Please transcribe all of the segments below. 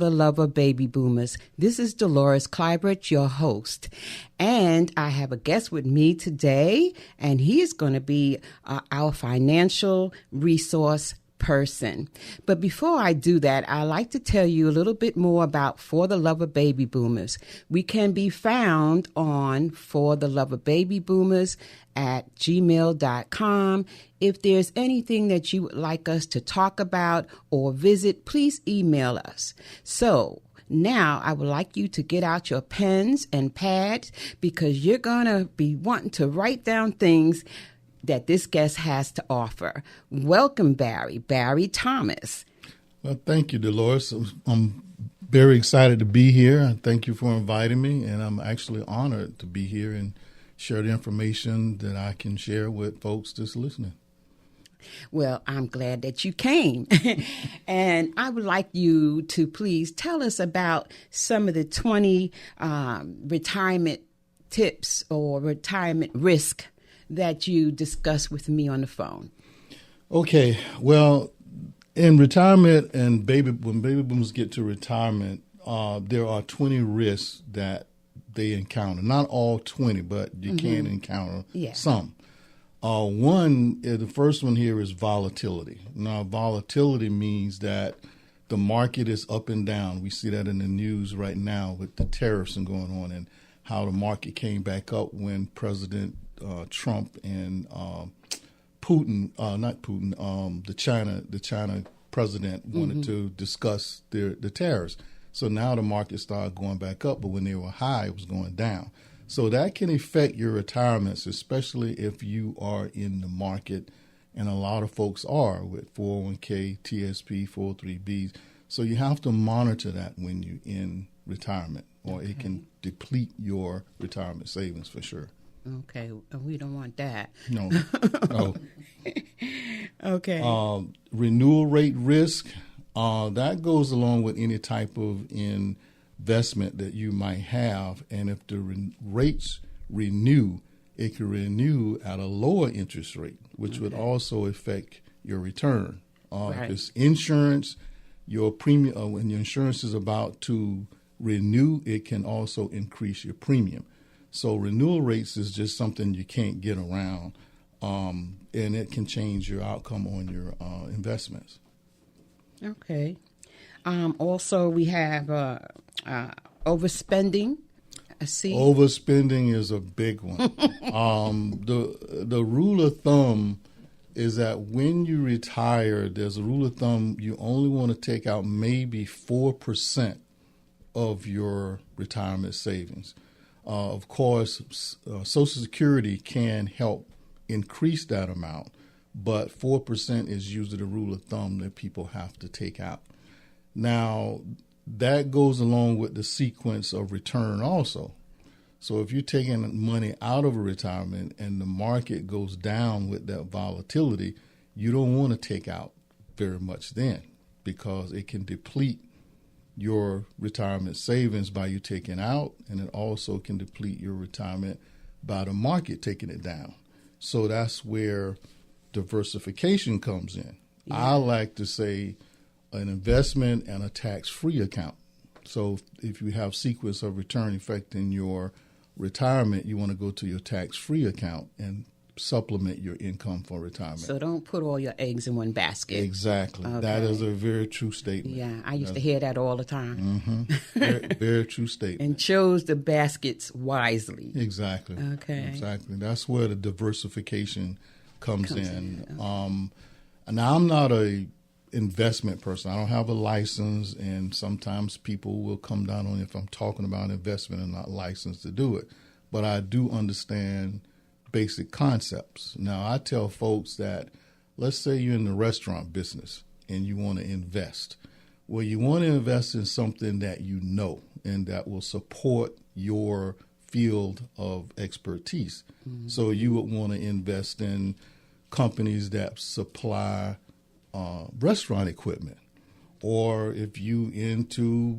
the love of baby boomers. This is Dolores Clybert, your host. And I have a guest with me today, and he is going to be our financial resource person. But before I do that, I'd like to tell you a little bit more about For the Love of Baby Boomers. We can be found on For the Love of Baby Boomers at gmail.com. If there's anything that you would like us to talk about or visit, please email us. So now I would like you to get out your pens and pads because you're going to be wanting to write down things that this guest has to offer. Welcome, Barry Thomas. Well, thank you, Dolores. I'm very excited to be here. Thank you for inviting me, and I'm actually honored to be here and share the information that I can share with folks that's listening. Well, I'm glad that you came. And I would like you to please tell us about some of the 20 retirement tips or retirement risk that you discussed with me on the phone. Okay. Well, in retirement and when baby boomers get to retirement, there are 20 risks that they encounter. Not all 20, but you can encounter some. The first one here is volatility. Now, volatility means that the market is up and down. We see that in the news right now with the tariffs and going on and how the market came back up when President Trump and the China president wanted to discuss the tariffs. So now the market started going back up, but when they were high, it was going down. So that can affect your retirements, especially if you are in the market, and a lot of folks are with 401k, TSP, 403bs. So you have to monitor that when you're in retirement, or it can deplete your retirement savings for sure. Okay, we don't want that. No. Okay. Renewal rate risk, that goes along with any type of investment that you might have. And if the rates renew, it can renew at a lower interest rate, which would also affect your return. If it's insurance, your premium, when your insurance is about to renew, it can also increase your premium. So renewal rates is just something you can't get around, and it can change your outcome on your investments. Okay. Also, we have overspending. Overspending is a big one. The rule of thumb is that when you retire, there's a rule of thumb, you only want to take out maybe 4% of your retirement savings. Of course, Social Security can help increase that amount, but 4% is usually the rule of thumb that people have to take out. Now, that goes along with the sequence of return also. So if you're taking money out of a retirement and the market goes down with that volatility, you don't want to take out very much then, because it can deplete your retirement savings by you taking out, and it also can deplete your retirement by the market taking it down. So that's where diversification comes in. Yeah. I like to say an investment and a tax-free account. So if you have sequence of return affecting your retirement, you want to go to your tax-free account and supplement your income for retirement. So don't put all your eggs in one basket. Exactly. Okay. That is a very true statement. Yeah, I used to hear that all the time. Very, very true statement. And chose the baskets wisely. Exactly. Okay. Exactly. That's where the diversification comes in. Now, I'm not a investment person. I don't have a license, and sometimes people will come down on if I'm talking about investment and not licensed to do it. But I do understand basic concepts. Now, I tell folks that, let's say you're in the restaurant business and you want to invest. Well, you want to invest in something that you know and that will support your field of expertise. Mm-hmm. So you would want to invest in companies that supply restaurant equipment, or if you into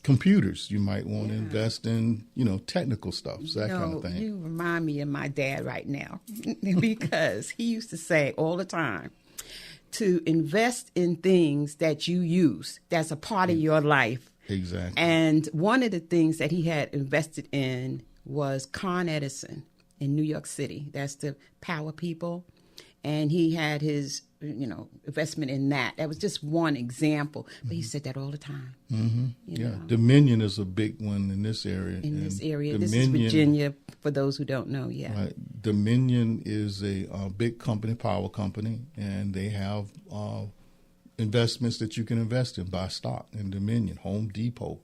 computers, you might want to invest in, technical stuff, so that kind of thing. You remind me of my dad right now because he used to say all the time, to invest in things that you use, that's a part of your life. Exactly. And one of the things that he had invested in was Con Edison in New York City. That's the power people. And he had his, investment in that. That was just one example. But he said that all the time. Mm-hmm. You know. Dominion is a big one in this area. This is Virginia, for those who don't know. Yeah. Right. Dominion is a big company, power company, and they have investments that you can invest in, buy stock in Dominion, Home Depot.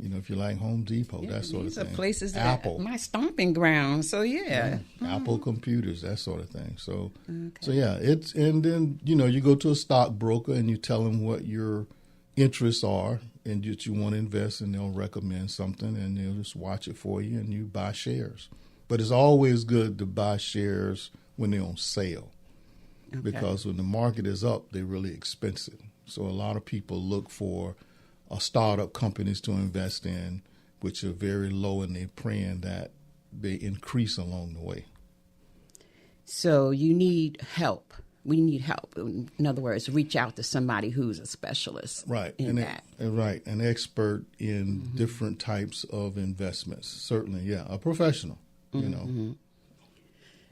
If you like Home Depot, that sort of thing. These are places Apple. that my stomping ground. So yeah. Apple computers, that sort of thing. So it's, and then you go to a stockbroker and you tell them what your interests are and that you want to invest, and they'll recommend something, and they'll just watch it for you, and you buy shares. But it's always good to buy shares when they're on sale, because when the market is up, they're really expensive. So a lot of people look for startup companies to invest in, which are very low, and they're praying that they increase along the way. So you need help. We need help. In other words, reach out to somebody who's a specialist in that. Right, an expert in different types of investments. Certainly, a professional,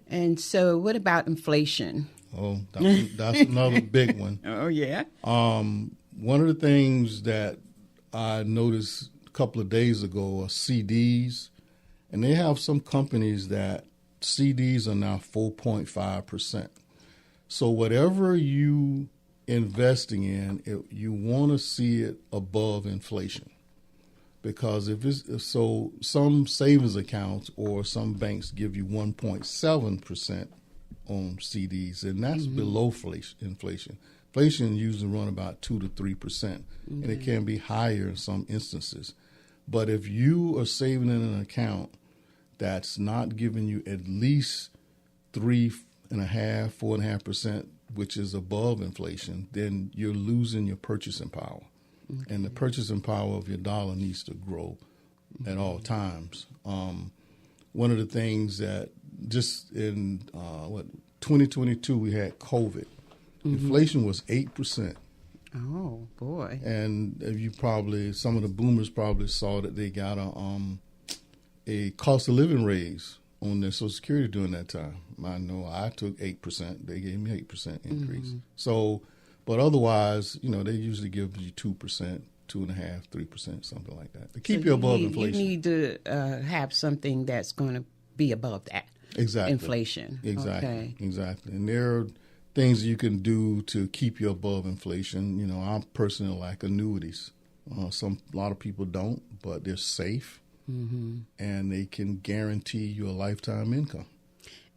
And so what about inflation? Oh, that's another big one. Oh, yeah? One of the things that I noticed a couple of days ago are CDs, and they have some companies that CDs are now 4.5%. So whatever you investing in, you want to see it above inflation, because some savings accounts or some banks give you 1.7% on CDs, and that's below inflation. Inflation usually run about 2 to 3%, and it can be higher in some instances. But if you are saving in an account that's not giving you at least 3.5%, 4.5%, which is above inflation, then you're losing your purchasing power. And the purchasing power of your dollar needs to grow at all times. One of the things that just in 2022 we had COVID. Inflation was 8%. Oh boy! And some of the boomers probably saw that they got a cost of living raise on their Social Security during that time. I know I took 8%. They gave me 8% increase. So, but otherwise, they usually give you 2%, 2.5%, 3%, something like that to keep you above inflation. You need to have something that's going to be above that. Exactly. Inflation. Exactly. Exactly. And there are things you can do to keep you above inflation. I personally like annuities. A lot of people don't, but they're safe, and they can guarantee you a lifetime income.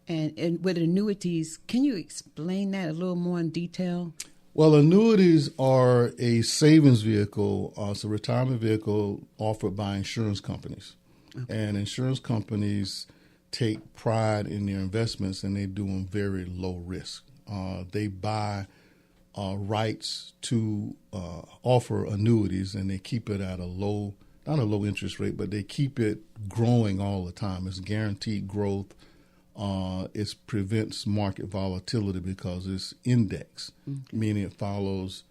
And with annuities, can you explain that a little more in detail? Well, annuities are a savings vehicle. It's a retirement vehicle offered by insurance companies. And insurance companies take pride in their investments, and they do them very low risk. They buy rights to offer annuities, and they keep it at not a low interest rate, but they keep it growing all the time. It's guaranteed growth. It prevents market volatility because it's indexed, meaning it follows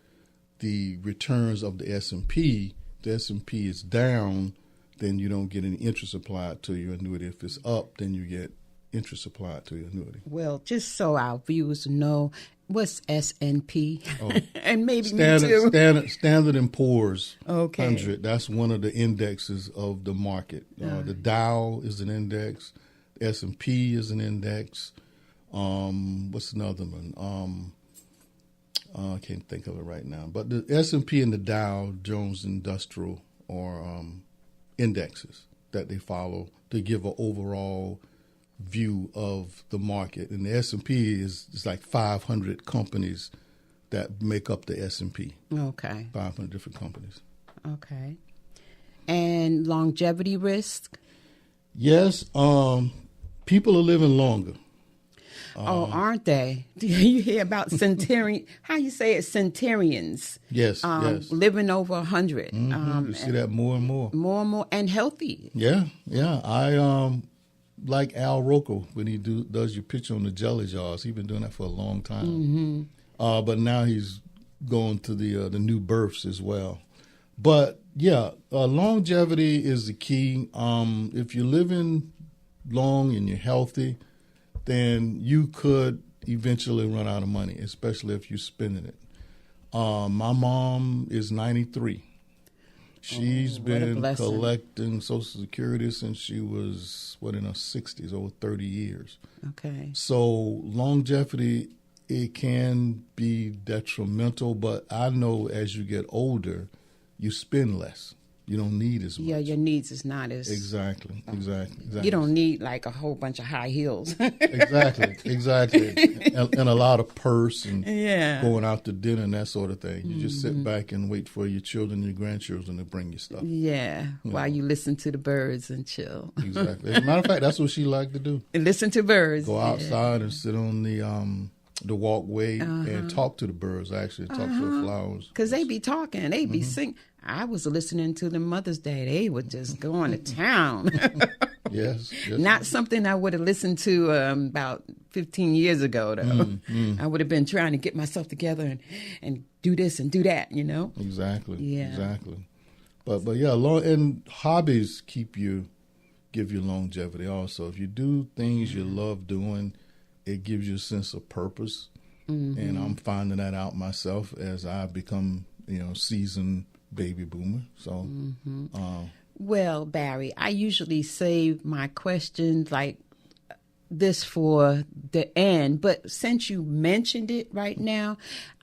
the returns of the S&P. The S&P is down, then you don't get any interest applied to your annuity. If it's up, then you get interest applied to your annuity. Well, just so our viewers know, what's S&P? Oh, and maybe me too. Standard & Poor's 100. That's one of the indexes of the market. The Dow is an index. The S&P is an index. What's another one? I can't think of it right now. But the S&P and the Dow Jones Industrial are indexes that they follow to give an overall view of the market. And the S&P is like 500 companies that make up the S&P. Okay. 500 different companies. Okay. And longevity risk? Yes. People are living longer. Aren't they? Do you hear about centurion? How you say it? Centurions. Yes, yes. Living over 100. You see that more and more. More and more, and healthy. Yeah, yeah. I like Al Roker when he does your pitch on the jelly jars. He's been doing that for a long time. But now he's going to the new births as well. But yeah, longevity is the key. If you're living long and you're healthy, then you could eventually run out of money, especially if you're spending it. My mom is 93. She's been collecting Social Security since she was, in her 60s, over 30 years. Okay. So longevity, it can be detrimental, but I know as you get older, you spend less. You don't need as much. Yeah, your needs is not as... Exactly. You don't need like a whole bunch of high heels. Exactly. And a lot of purse and yeah. going out to dinner and that sort of thing. You just sit back and wait for your children and your grandchildren to bring you stuff. Yeah, while you listen to the birds and chill. Exactly. As a matter of fact, that's what she liked to do. And listen to birds. Go outside and sit on the walkway and talk to the birds, actually, talk to the flowers. Because they be talking, they be singing. I was listening to them Mother's Day. They were just going to town. Yes. Not something I would have listened to about 15 years ago, though. I would have been trying to get myself together and do this and do that, you know? Exactly. Yeah. Exactly. But yeah, and hobbies give you longevity also. If you do things you love doing, it gives you a sense of purpose. And I'm finding that out myself as I become, seasoned baby boomer. So, well, Barry, I usually save my questions like this for the end, but since you mentioned it right now,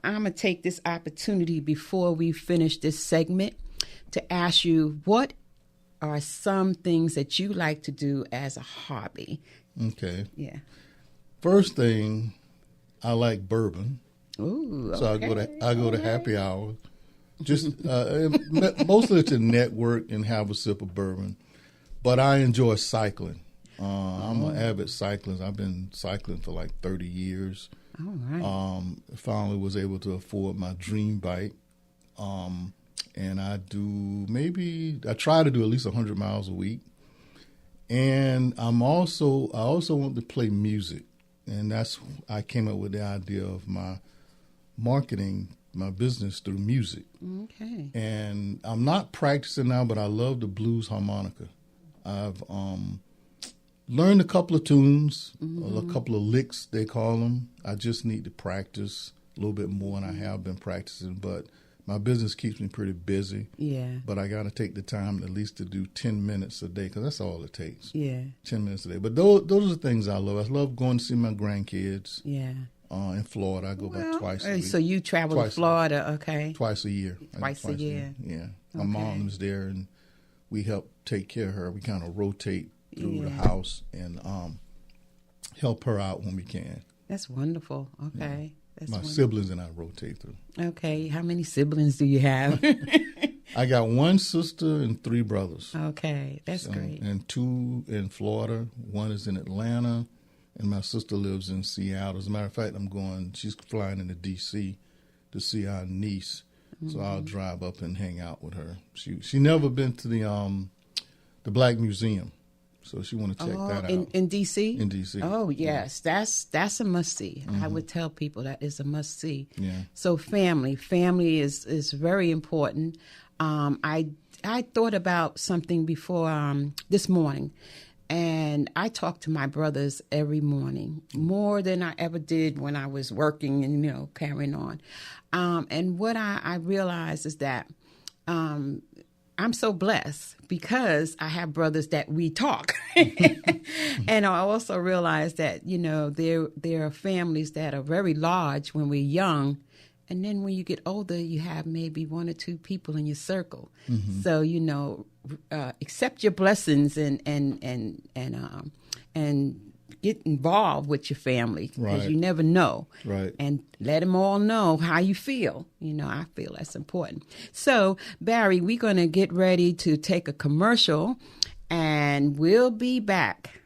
I'm going to take this opportunity before we finish this segment to ask you, what are some things that you like to do as a hobby? Okay. Yeah. First thing, I like bourbon. Ooh, so okay. I go to happy hour. Just mostly to network and have a sip of bourbon. But I enjoy cycling. I'm an avid cyclist. I've been cycling for like 30 years. All right. Finally was able to afford my dream bike. And I try to do at least 100 miles a week. And I also want to play music. And I came up with the idea of my marketing my business through music. Okay. And I'm not practicing now, but I love the blues harmonica. I've learned a couple of tunes, a couple of licks, they call them. I just need to practice a little bit more, and I have been practicing. But my business keeps me pretty busy. Yeah. But I got to take the time at least to do 10 minutes a day, because that's all it takes. Yeah. 10 minutes a day. But those are the things I love. I love going to see my grandkids. Yeah. In Florida, I go back twice a week. So you travel to Florida, okay? Twice a year. Twice a year. Yeah. My mom is there, and we help take care of her. We kind of rotate through the house and help her out when we can. That's wonderful. Okay. Yeah. My siblings and I rotate through. Okay. How many siblings do you have? I got one sister and 3 brothers. Okay. That's great. And 2 in Florida. One is in Atlanta. And my sister lives in Seattle. As a matter of fact, she's flying into D.C. to see our niece. So I'll drive up and hang out with her. She never been to the Black Museum. So she want to check that out. In D.C.? In D.C. Oh, yes. That's a must-see. I would tell people that is a must-see. Yeah. So family is very important. I thought about something before this morning. And I talk to my brothers every morning, more than I ever did when I was working and, carrying on. And what I realize is that I'm so blessed because I have brothers that we talk. And I also realize that, there are families that are very large when we're young. And then when you get older, you have maybe 1 or 2 people in your circle. So, accept your blessings and get involved with your family because you never know. Right. And let them all know how you feel. I feel that's important. So, Barry, we're going to get ready to take a commercial, and we'll be back.